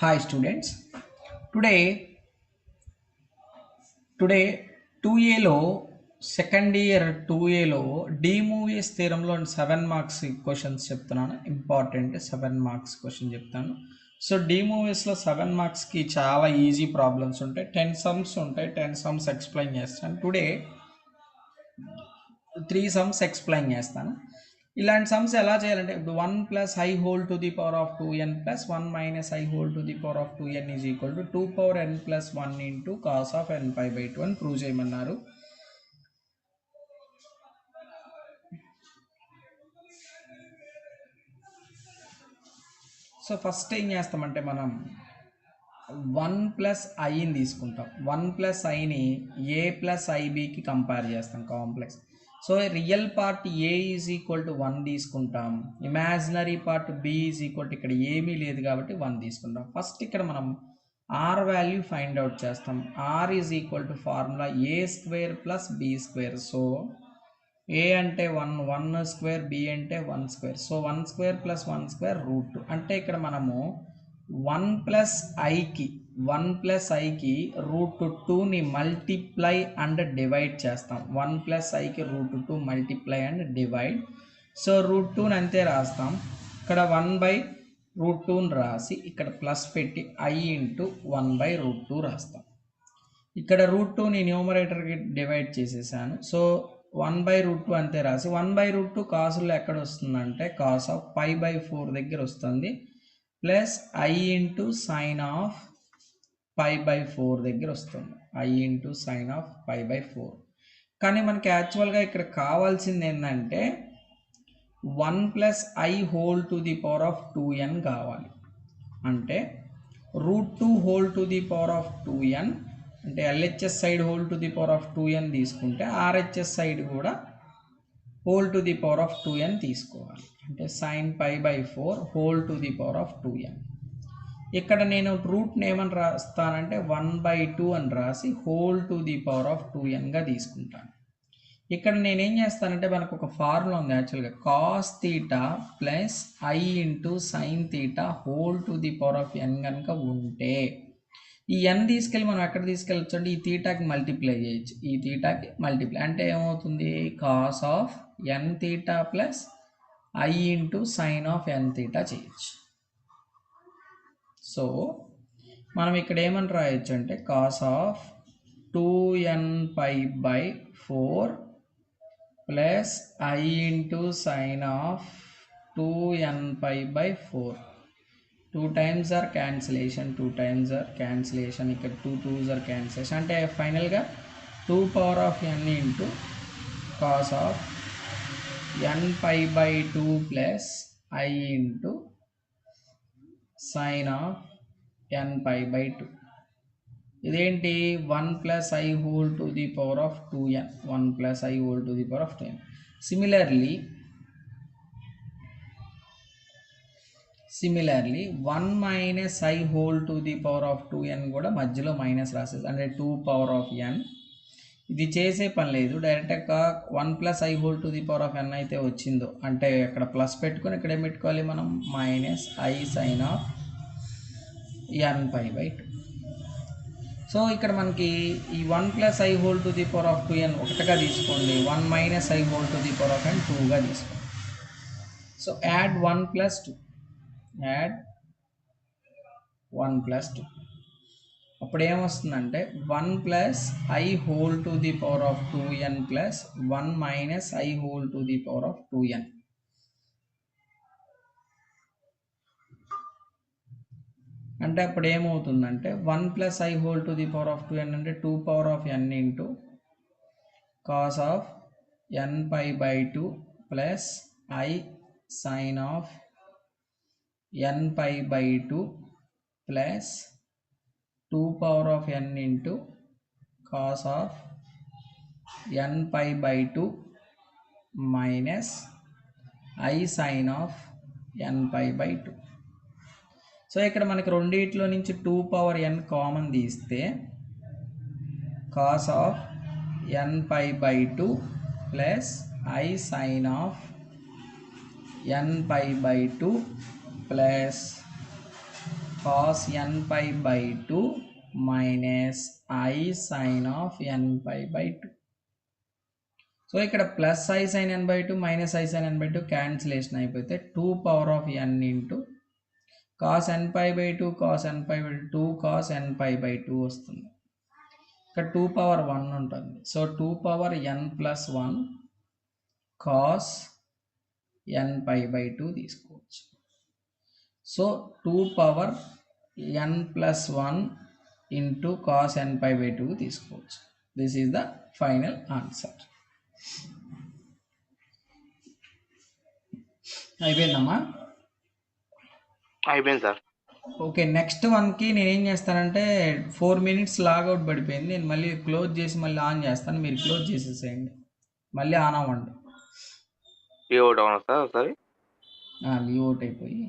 Hi students. Today today 2A లో second year 2A లో D movies థీరంలో 7 marks questions చెప్తున్నాను. Important 7 marks question చెప్తాను. So D మూవీస్లో 7 మార్క్స్కి చాలా ఈజీ ప్రాబ్లమ్స్ ఉంటాయి. 10 సమ్స్ ఉంటాయి. 10 సమ్స్ ఎక్స్ప్లెయిన్ చేస్తాను. టుడే 3 సమ్స్ ఎక్స్ప్లెయిన్ చేస్తాను. ఇలాంటి సమ్స్ ఎలా చేయాలంటే ఇప్పుడు 1 plus i whole to the power of 2n plus 1 minus i whole to the power of 2n is equal to 2 power n plus 1 into cos of n pi by 2 అని prove చేయమన్నారు. So first ఏం చేస్తామంటే మనం 1 plus ఐని తీసుకుంటాం. 1 plus ఐని a plus ఐబికి compare చేస్తాం complex. So real part a is equal to 1 తీసుకుంటాం. Imaginary part b is equal to ఇక్కడ ఏమీ లేదు కాబట్టి 1 తీసుకుంటాం. ఫస్ట్ ఇక్కడ మనం ఆర్ వాల్యూ ఫైండ్ అవుట్ చేస్తాం. R is equal to formula a square plus b square. So a అంటే 1 1 స్క్వేర్, బి అంటే 1 square. So 1 square plus 1 square root 2. అంటే ఇక్కడ మనము 1 ప్లస్ ఐకి రూట్ 2ని మల్టిప్లై అండ్ డివైడ్ చేస్తాం. 1 ప్లస్ ఐకి root 2 multiply and divide. So root 2ని అంతే రాస్తాం. ఇక్కడ 1 బై రూట్ 2ని రాసి ఇక్కడ ప్లస్ పెట్టి ఐ ఇంటూ 1 బై రూట్ 2 రాస్తాం. ఇక్కడ రూట్ 2ని న్యూమరేటర్కి డివైడ్ చేసేసాను. సో 1 బై రూట్ 2 అంతే రాసి 1 బై రూట్ 2 కాసులో ఎక్కడ వస్తుందంటే కాస్ ఆఫ్ పై బై 4 దగ్గర వస్తుంది. Plus i into sine of pi by 4 దగ్గర వస్తుంది. I into sine of pi by 4. కానీ మనకి యాక్చువల్గా ఇక్కడ కావాల్సింది ఏంటంటే 1 plus i whole to the power of 2n కావాలి. అంటే root 2 whole to the power of 2n అంటే LHS side whole to the power of 2n తీసుకుంటే ఆర్హెచ్ఎస్ సైడ్ కూడా whole to the power of 2n తీసుకోవాలి. అంటే sine pi by 4 whole to the power of 2n. ఇక్కడ నేను రూట్ని ఏమని రాస్తానంటే 1/2 అని రాసి whole to the power of 2nగా తీసుకుంటాను. ఇక్కడ నేనేం చేస్తానంటే మనకు ఒక ఫార్ములా ఉంది యాక్చువల్గా cos theta plus i into sine theta whole to the power of n కనుక ఉంటే ఈ n తీసుకెళ్ళి మనం ఎక్కడ తీసుకెళ్ళచ్చు అంటే ఈ తీటాకి మల్టిప్లై చేయొచ్చు. ఈ తీటాకి మల్టిప్లై అంటే ఏమవుతుంది cos of n theta plus i into sine of n theta చేయొచ్చు. సో మనం ఇక్కడ ఏమని రాయొచ్చు అంటే cos of 2n pi by 4 plus i into sine of 2n pi by 4. 2 times are cancellation, 2 times are cancellation, ఇక్కడ 2 2s are cancellation. అంటే ఫైనల్గా 2 power of n into cos of n pi by 2 plus i into sine of n pi by 2. ఇదేంటి 1 plus i whole to the power of 2n. 1 plus i whole to the power of 2n. Similarly 1 minus i whole to the power of 2n కూడా మధ్యలో minus రాసేది అంటే 2 power of n. ఇది చేసే పని లేదు, డైరెక్ట్గా 1 plus i whole to the power of n అయితే వచ్చిందో అంటే ఇక్కడ ప్లస్ పెట్టుకొని ఇక్కడ ఏం పెట్టుకోవాలి మనం minus i sine of n pi by 2. So ఇక్కడ మనకి ఈ 1 plus i whole to the power of 2n ఒకటిగా తీసుకోండి, 1 minus i whole to the power of n 2గా తీసుకోండి. So add 1 plus 2, add 1 plus 2. అప్పుడు ఏమొస్తుందంటే 1 plus i whole to the power of 2n plus 1 minus i whole to the power of 2n. అంటే అప్పుడు ఏమవుతుందంటే 1 plus i whole to the power of 2n అంటే 2 power of n into cos of n pi by 2 plus i sine of n pi by 2 plus 2 power of n into cos of n pi by 2 minus i sine of n pi by 2. So ఇక్కడ మనకి రెండిట్లో నుంచి 2 power n common తీస్తే cos of n pi by 2 plus i sine of n pi by 2 plus cos n pi by 2 minus I sin of n pi by 2. So ఇక్కడ plus I sin n by 2 minus I sin n by 2 cancellation అయిపోతే 2 power of n into cos n pi by 2 cos n pi by 2 cos n pi by 2 వస్తుంది. ఇక్కడ 2 power 1 ఉంటుంది. So 2 power n plus 1 cos n pi by 2 తీసుకోవచ్చు. So 2 power n plus 1 into cos n pi by 2 తీసుకోవచ్చు. This is the final answer. అయిపోయిందమ్మా? అయిపోయింది sir. Okay, next వన్కి నేనేం చేస్తానంటే 4 minutes లాగౌట్ పడిపోయింది. నేను మళ్ళీ క్లోజ్ చేసి మళ్ళీ ఆన్ చేస్తాను. మీరు క్లోజ్ చేసేసేయండి, మళ్ళీ ఆన్ అవ్వండి. ఏ అవుట్ అవునా సార్ ఒకసారి? లీవ్ అవుట్ అయిపోయి